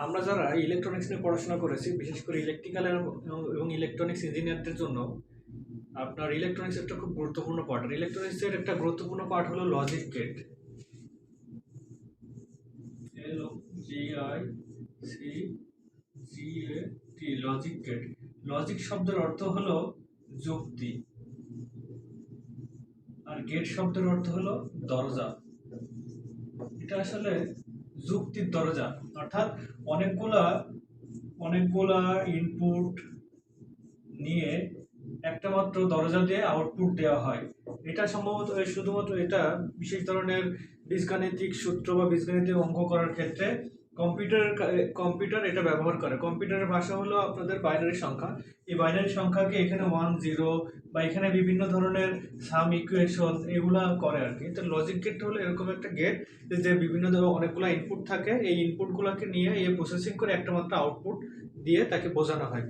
আমরা যারা ইলেকট্রনিক্স নিয়ে পড়াশোনা করেছি, বিশেষ করে ইলেকট্রিক্যাল এবং ইলেকট্রনিক্স ইঞ্জিনিয়ারদের জন্য আপনার ইলেকট্রনিক্স একটা খুব গুরুত্বপূর্ণ পার্ট। আর ইলেকট্রনিক্সের একটা গুরুত্বপূর্ণ পার্ট হলো logic gate. LOGIC logic gate. Logic শব্দের অর্থ হলো যুক্তি, আর গেট শব্দের অর্থ হলো দরজা। এটা আসলে যুক্তির দরজা, অর্থাৎ অনেকগুলা অনেকগুলা ইনপুট নিয়ে একটা মাত্র দরজা দিয়ে আউটপুট দেওয়া হয়। এটা সম্ভবত শুধুমাত্র এটা বিশেষ ধরনের বীজগাণিতিক সূত্র বা বীজগাণিতিক অঙ্ক করার ক্ষেত্রে কম্পিউটার এটা ব্যবহার করে। কম্পিউটারের ভাষা হলো আপনাদের বাইনারি সংখ্যা। এই বাইনারি সংখ্যাকে এখানে 1 0 বা এখানে বিভিন্ন ধরনের সাম ইকুয়েশন এগুলা করে আর কি। তো লজিক গেট হলো এরকম একটা গেট যে বিভিন্ন ধরনের অনেকগুলো ইনপুট থাকে, এই ইনপুটগুলোকে নিয়ে প্রসেসিং করে একটা মাত্র আউটপুট দিয়ে তাকে বোঝানো হয়।